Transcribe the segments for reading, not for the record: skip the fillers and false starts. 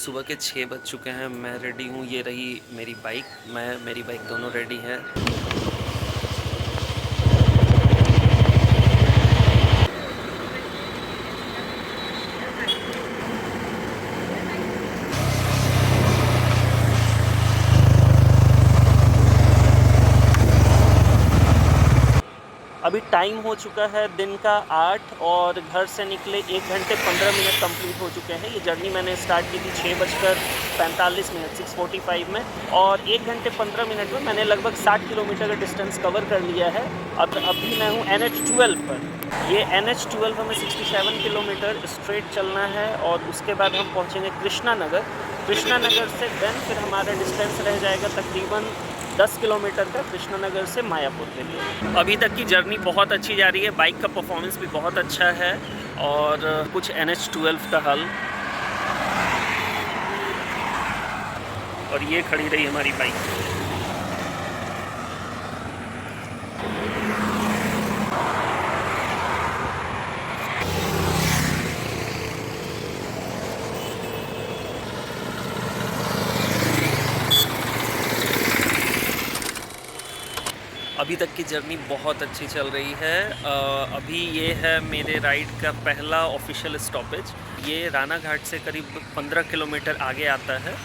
सुबह के 6 बज चुके हैं। मैं रेडी हूँ, ये रही मेरी बाइक। मेरी बाइक दोनों रेडी हैं। अभी टाइम हो चुका है दिन का 8 और घर से निकले 1 घंटे 15 मिनट कंप्लीट हो चुके हैं। ये जर्नी मैंने स्टार्ट की थी 6:45 6:45 में, और 1 घंटे 15 मिनट में मैंने लगभग 60 किलोमीटर का डिस्टेंस कवर कर लिया है। अभी मैं हूँ NH12 पर। ये NH12 हमें 67 किलोमीटर स्ट्रेट चलना है और उसके बाद हम पहुँचेंगे कृष्णा नगर से देन फिर हमारा डिस्टेंस रह जाएगा तकरीबन 10 किलोमीटर का कृष्णा नगर से मायापुर के लिए। अभी तक की जर्नी बहुत अच्छी जा रही है, बाइक का परफॉर्मेंस भी बहुत अच्छा है और कुछ NH12 का हल। और ये खड़ी रही हमारी बाइक। अभी तक की जर्नी बहुत अच्छी चल रही है। अभी ये है मेरे राइड का पहला ऑफिशियल स्टॉपेज। ये राना घाट से करीब 15 किलोमीटर आगे आता है।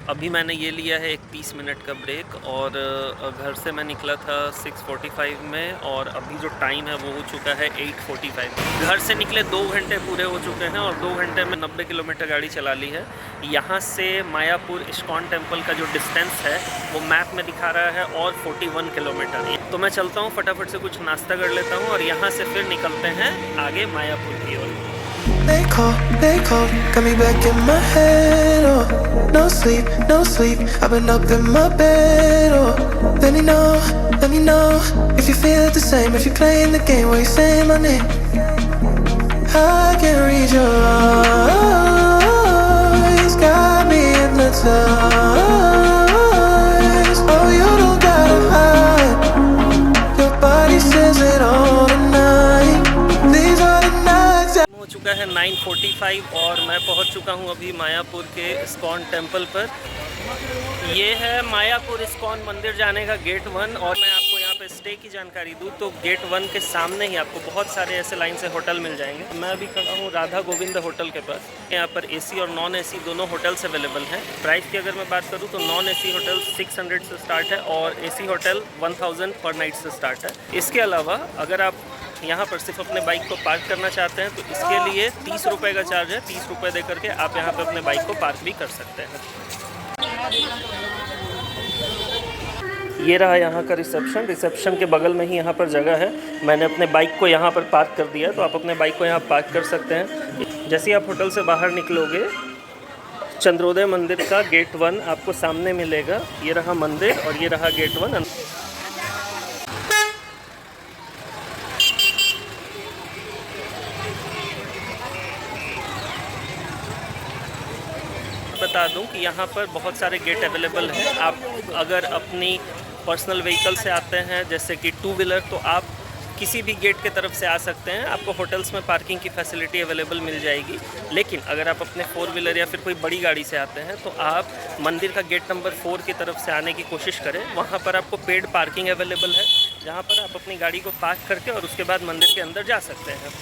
अभी मैंने ये लिया है एक 30 मिनट का ब्रेक और घर से मैं निकला था 6:45 में और अभी जो टाइम है वो हो चुका है 8:45। घर से निकले 2 घंटे पूरे हो चुके हैं और 2 घंटे में 90 किलोमीटर गाड़ी चला ली है। यहाँ से मायापुर इस्कॉन टेम्पल का जो डिस्टेंस है वो मैप में दिखा रहा है और 41 किलोमीटर। तो मैं चलता हूँ, फटाफट से कुछ नाश्ता कर लेता हूँ और यहाँ से फिर निकलते हैं आगे मायापुर की ओर। They call, got me back in my head, oh. No sleep, I've been up in my bed, oh. Let me know, if you feel the same, if you're playing the game where you say my name. I can read your eyes, got me hypnotized. Oh, you don't gotta hide, your body says it all tonight. These are the nights that हो चुका है 9:45 और मैं पहुंच चुका हूं अभी मायापुर के इस्कॉन टेम्पल पर। ये है मायापुर इस्कॉन मंदिर जाने का गेट 1। और मैं आपको यहाँ पे स्टे की जानकारी दूँ तो गेट 1 के सामने ही आपको बहुत सारे ऐसे लाइन से होटल मिल जाएंगे। मैं अभी खड़ा हूँ राधा गोविंद होटल के पास। यहाँ पर AC और नॉन AC दोनों होटल्स अवेलेबल हैं। प्राइस की अगर मैं बात करूँ तो नॉन AC होटल 600 से स्टार्ट है और AC होटल 1000 पर नाइट से स्टार्ट है। इसके अलावा अगर आप यहाँ पर सिर्फ अपने बाइक को पार्क करना चाहते हैं तो इसके लिए 30 रुपये का चार्ज है। 30 रुपये दे करके आप यहाँ पर अपने बाइक को पार्क भी कर सकते हैं। ये रहा यहाँ का रिसेप्शन के बगल में ही यहाँ पर जगह है। मैंने अपने बाइक को यहाँ पर पार्क कर दिया, तो आप अपने बाइक को यहाँ पार्क कर सकते हैं। जैसे ही आप होटल से बाहर निकलोगे चंद्रोदय मंदिर का गेट 1 आपको सामने मिलेगा। ये रहा मंदिर और ये रहा गेट 1। बता दूं कि यहाँ पर बहुत सारे गेट अवेलेबल हैं। आप अगर अपनी पर्सनल व्हीकल से आते हैं जैसे कि 2 व्हीलर तो आप किसी भी गेट के तरफ से आ सकते हैं। आपको होटल्स में पार्किंग की फैसिलिटी अवेलेबल मिल जाएगी। लेकिन अगर आप अपने 4 व्हीलर या फिर कोई बड़ी गाड़ी से आते हैं तो आप मंदिर का गेट नंबर 4 की तरफ से आने की कोशिश करें। वहाँ पर आपको पेड पार्किंग अवेलेबल है जहाँ पर आप अपनी गाड़ी को पार्क करके और उसके बाद मंदिर के अंदर जा सकते हैं।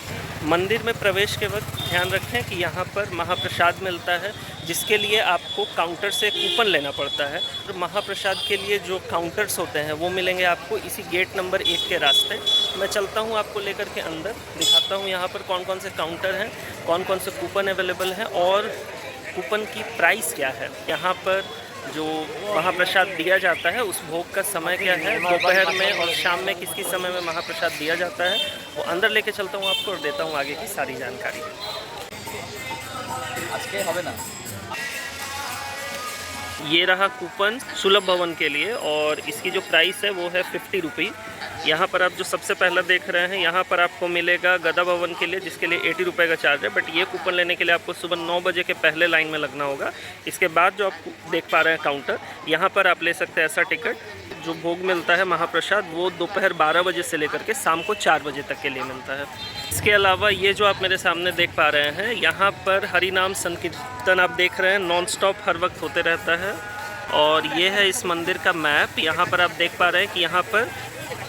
मंदिर में प्रवेश के वक्त ध्यान रखें कि यहाँ पर महाप्रसाद मिलता है जिसके लिए आपको काउंटर से कूपन लेना पड़ता है। और महाप्रसाद के लिए जो काउंटर्स होते हैं वो मिलेंगे आपको इसी गेट नंबर 1 के रास्ते। मैं चलता हूँ आपको लेकर के अंदर, दिखाता हूँ यहाँ पर कौन कौन से काउंटर हैं, कौन कौन से कूपन अवेलेबल हैं और कूपन की प्राइस क्या है। यहाँ पर जो महाप्रसाद दिया जाता है उस भोग का समय क्या है, दोपहर में और शाम में किस किस समय में महाप्रसाद दिया जाता है, वो अंदर लेके चलता हूँ आपको और देता हूँ आगे की सारी जानकारी। ये रहा कूपन सुलभ भवन के लिए और इसकी जो प्राइस है वो है 50 रुपये। यहाँ पर आप जो सबसे पहला देख रहे हैं यहाँ पर आपको मिलेगा गदा भवन के लिए जिसके लिए 80 रुपये का चार्ज है। बट ये कूपन लेने के लिए आपको सुबह 9 बजे के पहले लाइन में लगना होगा। इसके बाद जो आप देख पा रहे हैं काउंटर, यहाँ पर आप ले सकते हैं ऐसा टिकट जो भोग मिलता है महाप्रसाद वो दोपहर 12 बजे से लेकर के शाम को 4 बजे तक के लिए मिलता है। इसके अलावा ये जो आप मेरे सामने देख पा रहे हैं, यहाँ पर हरि नाम संकीर्तन आप देख रहे हैं नॉन स्टॉप हर वक्त होते रहता है। और ये है इस मंदिर का मैप। यहाँ पर आप देख पा रहे हैं कि यहाँ पर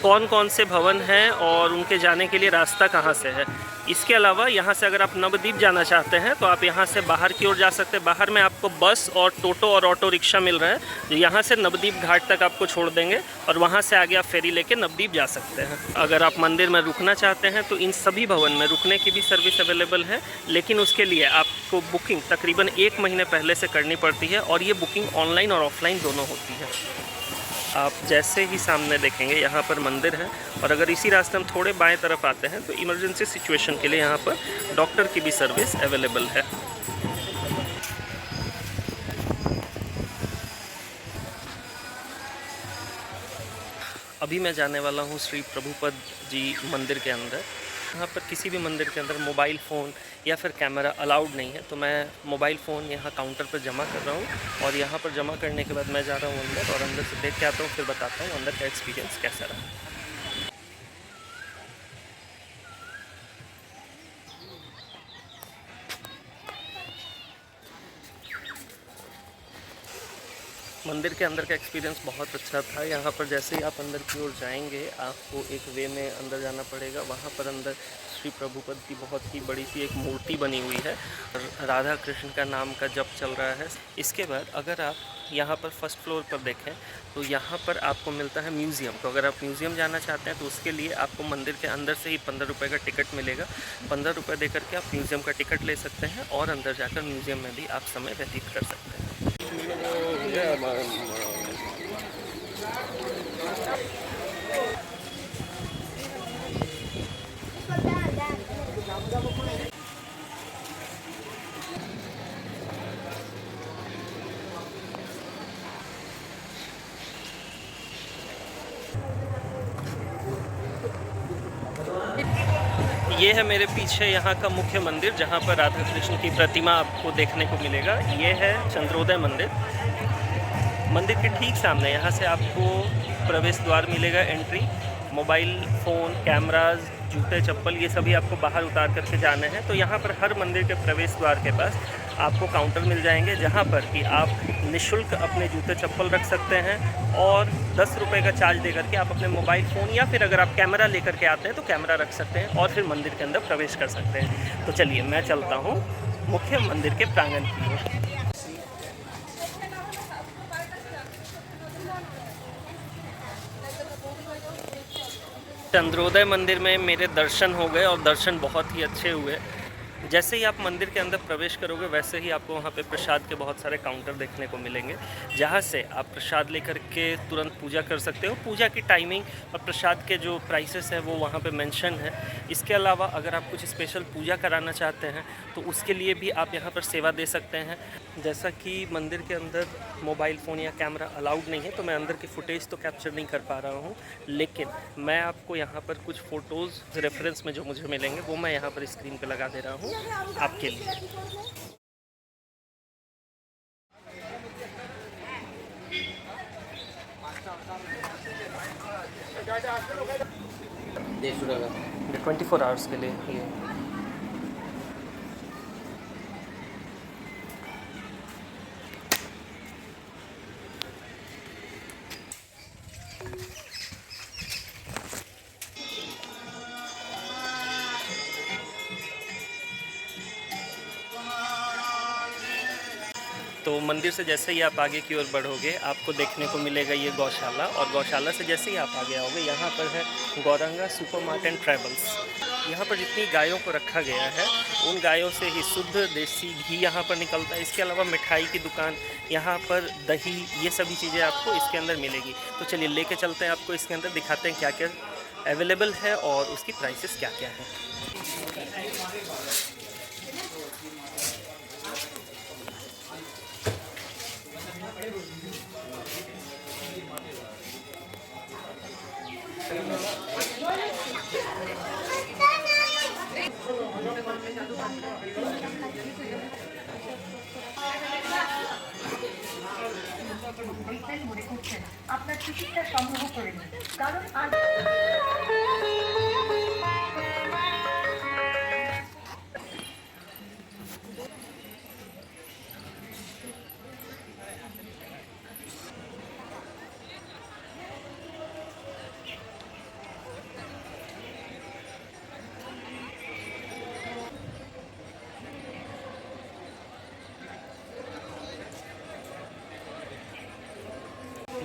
कौन कौन से भवन हैं और उनके जाने के लिए रास्ता कहाँ से है। इसके अलावा यहाँ से अगर आप नवद्वीप जाना चाहते हैं तो आप यहाँ से बाहर की ओर जा सकते हैं। बाहर में आपको बस और टोटो और ऑटो रिक्शा मिल रहा है जो यहाँ से नवद्वीप घाट तक आपको छोड़ देंगे और वहाँ से आगे आप फेरी लेके नवद्वीप जा सकते हैं। अगर आप मंदिर में रुकना चाहते हैं तो इन सभी भवन में रुकने की भी सर्विस अवेलेबल है, लेकिन उसके लिए आपको बुकिंग तकरीबन 1 महीने पहले से करनी पड़ती है और ये बुकिंग ऑनलाइन और ऑफलाइन दोनों होती है। आप जैसे ही सामने देखेंगे यहाँ पर मंदिर है और अगर इसी रास्ते हम थोड़े बाएं तरफ आते हैं तो इमरजेंसी सिचुएशन के लिए यहाँ पर डॉक्टर की भी सर्विस अवेलेबल है। अभी मैं जाने वाला हूँ श्री प्रभुपद जी मंदिर के अंदर। यहाँ पर किसी भी मंदिर के अंदर मोबाइल फ़ोन या फिर कैमरा अलाउड नहीं है, तो मैं मोबाइल फ़ोन यहाँ काउंटर पर जमा कर रहा हूँ और यहाँ पर जमा करने के बाद मैं जा रहा हूँ अंदर और अंदर से देख के आता हूँ, फिर बताता हूँ अंदर का एक्सपीरियंस कैसा रहा। मंदिर के अंदर का एक्सपीरियंस बहुत अच्छा था। यहाँ पर जैसे ही आप अंदर की ओर जाएंगे आपको एक वे में अंदर जाना पड़ेगा। वहाँ पर अंदर श्री प्रभुपद की बहुत ही बड़ी सी एक मूर्ति बनी हुई है, राधा कृष्ण का नाम का जप चल रहा है। इसके बाद अगर आप यहाँ पर फर्स्ट फ्लोर पर देखें तो यहाँ पर आपको मिलता है म्यूज़ियम। तो अगर आप म्यूज़ियम जाना चाहते हैं तो उसके लिए आपको मंदिर के अंदर से ही 15 रुपये का टिकट मिलेगा। 15 रुपये दे करके आप म्यूज़ियम का टिकट ले सकते हैं और अंदर जाकर म्यूज़ियम में भी आप समय व्यतीत कर सकते हैं। ये है मेरे पीछे यहाँ का मुख्य मंदिर जहाँ पर राधा कृष्ण की प्रतिमा आपको देखने को मिलेगा। ये है चंद्रोदय मंदिर। मंदिर के ठीक सामने यहाँ से आपको प्रवेश द्वार मिलेगा, एंट्री। मोबाइल फ़ोन, कैमराज, जूते, चप्पल ये सभी आपको बाहर उतार करके जाने हैं। तो यहाँ पर हर मंदिर के प्रवेश द्वार के पास आपको काउंटर मिल जाएंगे जहाँ पर कि आप निःशुल्क अपने जूते चप्पल रख सकते हैं और 10 रुपये का चार्ज दे करके आप अपने मोबाइल फ़ोन या फिर अगर आप कैमरा लेकर के आते हैं तो कैमरा रख सकते हैं और फिर मंदिर के अंदर प्रवेश कर सकते हैं। तो चलिए मैं चलता हूँ मुख्य मंदिर के प्रांगण की ओर। चंद्रोदय मंदिर में मेरे दर्शन हो गए और दर्शन बहुत ही अच्छे हुए। जैसे ही आप मंदिर के अंदर प्रवेश करोगे वैसे ही आपको वहाँ पे प्रसाद के बहुत सारे काउंटर देखने को मिलेंगे जहाँ से आप प्रसाद लेकर के तुरंत पूजा कर सकते हो। पूजा की टाइमिंग और प्रसाद के जो प्राइसेस हैं वो वहाँ पे मेंशन है। इसके अलावा अगर आप कुछ स्पेशल पूजा कराना चाहते हैं तो उसके लिए भी आप यहाँ पर सेवा दे सकते हैं। जैसा कि मंदिर के अंदर मोबाइल फ़ोन या कैमरा अलाउड नहीं है तो मैं अंदर की फुटेज तो कैप्चर नहीं कर पा रहा हूँ, लेकिन मैं आपको यहाँ पर कुछ फ़ोटोज़ रेफरेंस में जो मुझे मिलेंगे वो मैं यहाँ पर स्क्रीन पे लगा दे रहा हूँ आपके लिए। ये 24 आवर्स के लिए ये तो मंदिर से जैसे ही आप आगे की ओर बढ़ोगे आपको देखने को मिलेगा ये गौशाला, और गौशाला से जैसे ही आप आगे आओगे यहाँ पर है गौरंगा सुपरमार्ट एंड ट्रैवल्स। यहाँ पर जितनी गायों को रखा गया है उन गायों से ही शुद्ध देसी घी यहाँ पर निकलता है। इसके अलावा मिठाई की दुकान, यहाँ पर दही, ये सभी चीज़ें आपको इसके अंदर मिलेगी। तो चलिए लेके चलते हैं आपको इसके अंदर, दिखाते हैं क्या क्या अवेलेबल है और उसकी प्राइसेस क्या क्या है। আপনার টিকিটটা সংগ্রহ করে নিন, কারণ আজ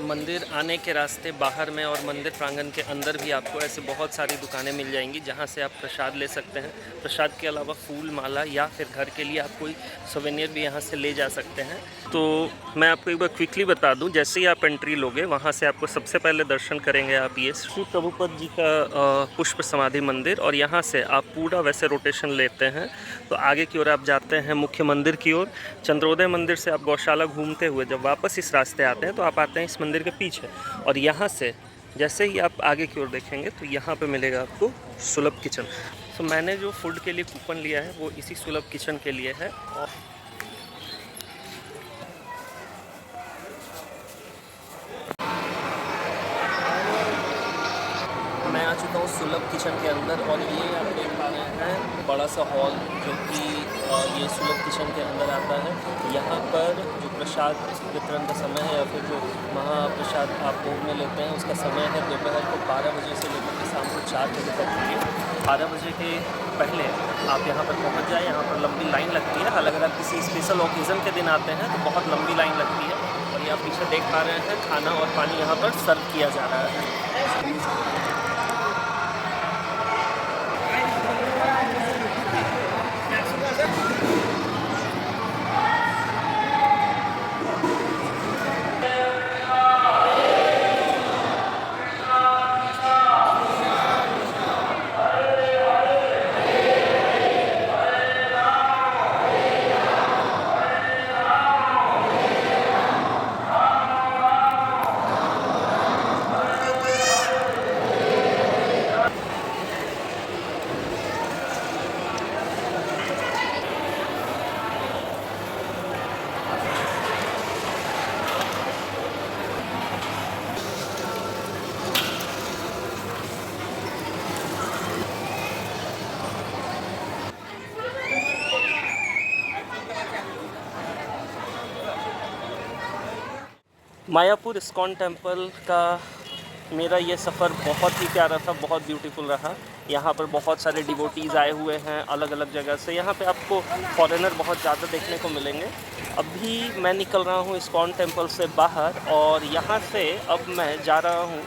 मंदिर आने के रास्ते बाहर में और मंदिर प्रांगण के अंदर भी आपको ऐसे बहुत सारी दुकानें मिल जाएंगी जहां से आप प्रसाद ले सकते हैं। प्रसाद के अलावा फूल माला या फिर घर के लिए आप कोई सोवेनियर भी यहां से ले जा सकते हैं। तो मैं आपको एक बार क्विकली बता दूं, जैसे ही आप एंट्री लोगे वहां से आपको सबसे पहले दर्शन करेंगे आप ये श्री प्रभुपद जी का पुष्प समाधि मंदिर, और यहाँ से आप पूरा वैसे रोटेशन लेते हैं तो आगे की ओर आप जाते हैं मुख्य मंदिर की ओर। चंद्रोदय मंदिर से आप गौशाला घूमते हुए जब वापस इस रास्ते आते हैं तो आप आते हैं इस मंदिर के पीछे, और यहाँ से जैसे ही आप आगे की ओर देखेंगे तो यहाँ पे मिलेगा आपको सुलभ किचन। तो मैंने जो फूड के लिए कूपन लिया है वो इसी सुलभ किचन के लिए है। और मैं आ चुका हूँ सुलभ किचन के अंदर, और ये आप देख पा रहे हैं बड़ा सा हॉल जो कि ये सुलभ किचन के अंदर आता है। यहाँ पर जो प्रसाद वितरण का समय है या फिर जो महाप्रसाद आप भोग में लेते हैं उसका समय है दोपहर को 12 बजे से लेकर के शाम को 4 बजे तक के लिए। 12 बजे के पहले आप यहाँ पर पहुँच जाए। यहाँ पर लंबी लाइन लगती है, हालांकि अगर आप किसी स्पेशल ओकेज़न के दिन आते हैं तो बहुत लंबी लाइन लगती है। और ये आप पीछे देख पा रहे हैं खाना और पानी यहाँ पर सर्व किया जा रहा है। मायापुर इस्कॉन टेम्पल का मेरा ये सफ़र बहुत ही प्यारा था, बहुत ब्यूटीफुल रहा। यहाँ पर बहुत सारे डिवोटीज़ आए हुए हैं अलग अलग जगह से। यहाँ पे आपको फॉरेनर बहुत ज़्यादा देखने को मिलेंगे। अभी मैं निकल रहा हूँ इस्कॉन टेम्पल से बाहर, और यहाँ से अब मैं जा रहा हूँ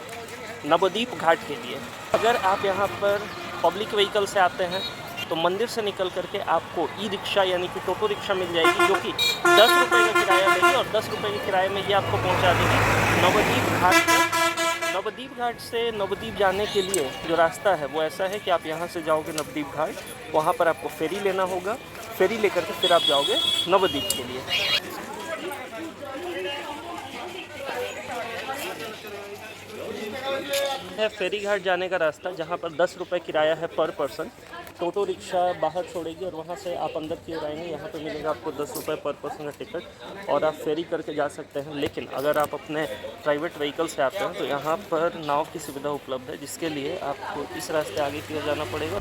नवद्वीप घाट के लिए। अगर आप यहाँ पर पब्लिक व्हीकल से आते हैं तो मंदिर से निकल करके आपको ई रिक्शा यानी कि टोटो रिक्शा मिल जाएगी, जो कि 10 रुपये का किराया लेगी, और 10 रुपये के किराए में ये आपको पहुंचा देगी नवद्वीप घाट पर। नवद्वीप घाट से नवद्वीप जाने के लिए जो रास्ता है वो ऐसा है कि आप यहाँ से जाओगे नवद्वीप घाट, वहाँ पर आपको फेरी लेना होगा। फेरी लेकर के फिर आप जाओगे नवद्वीप के लिए। है फेरी घाट जाने का रास्ता, जहाँ पर 10 रुपये किराया है पर पर्सन। टोटो रिक्शा बाहर छोड़ेगी और वहाँ से आप अंदर की ओर आएंगे। यहाँ पे मिलेगा आपको 10 रुपये पर पर्सन का टिकट, और आप फेरी करके जा सकते हैं। लेकिन अगर आप अपने प्राइवेट व्हीकल से आते हैं तो यहाँ पर नाव की सुविधा उपलब्ध है, जिसके लिए आपको इस रास्ते आगे की ओर जाना पड़ेगा।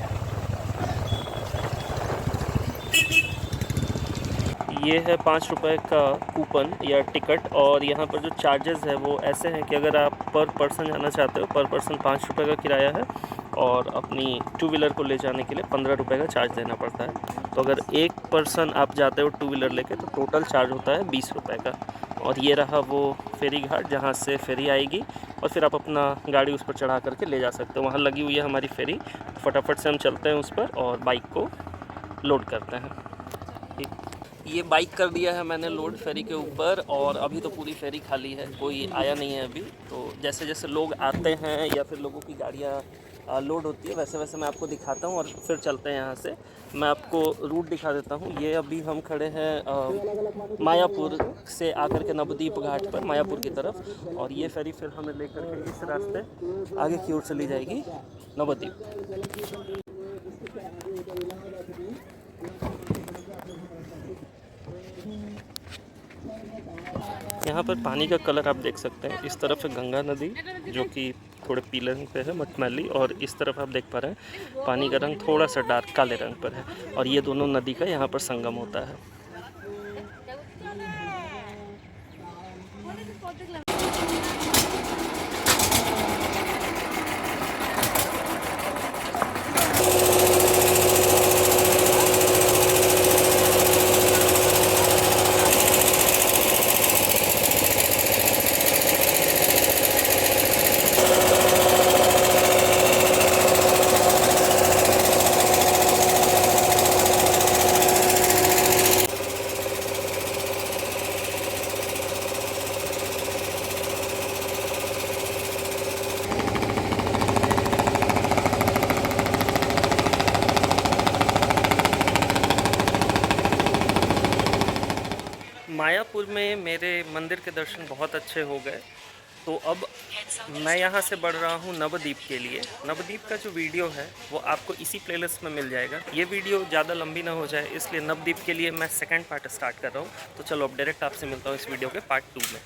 ये है 5 रुपये का कूपन या टिकट, और यहाँ पर जो चार्जेस है वो ऐसे हैं कि अगर आप पर पर्सन जाना चाहते हो, पर पर्सन 5 रुपये का किराया है, और अपनी 2 व्हीलर को ले जाने के लिए 15 रुपये का चार्ज देना पड़ता है। तो अगर एक पर्सन आप जाते हो 2 व्हीलर लेके तो टोटल चार्ज होता है 20 रुपये का। और ये रहा वो फेरी घाट जहाँ से फेरी आएगी, और फिर आप अपना गाड़ी उस पर चढ़ा करके ले जा सकते हो। वहाँ लगी हुई है हमारी फेरी, फटाफट से हम चलते हैं उस पर और बाइक को लोड करते हैं। ठीक, ये बाइक कर दिया है मैंने लोड फेरी के ऊपर, और अभी तो पूरी फेरी खाली है, कोई आया नहीं है अभी। तो जैसे जैसे लोग आते हैं या फिर लोगों की गाड़ियाँ लोड होती है वैसे वैसे मैं आपको दिखाता हूँ, और फिर चलते हैं यहाँ से। मैं आपको रूट दिखा देता हूँ। ये अभी हम खड़े हैं मायापुर से आकर के नवद्वीप घाट पर, मायापुर की तरफ, और ये फेरी फिर हमें लेकर के इस रास्ते आगे की ओर चली जाएगी नवद्वीप। यहाँ पर पानी का कलर आप देख सकते हैं। इस तरफ है गंगा नदी जो कि थोड़े पीले रंग पे है, मटमैली, और इस तरफ आप देख पा रहे हैं पानी का रंग थोड़ा सा डार्क काले रंग पर है, और ये दोनों नदी का यहाँ पर संगम होता है। मायापुर में मेरे मंदिर के दर्शन बहुत अच्छे हो गए, तो अब मैं यहाँ से बढ़ रहा हूँ नवद्वीप के लिए। नवद्वीप का जो वीडियो है वो आपको इसी प्लेलिस्ट में मिल जाएगा। ये वीडियो ज़्यादा लंबी ना हो जाए, इसलिए नवद्वीप के लिए मैं सेकंड पार्ट स्टार्ट कर रहा हूँ। तो चलो अब डायरेक्ट आपसे मिलता हूँ इस वीडियो के पार्ट 2 में।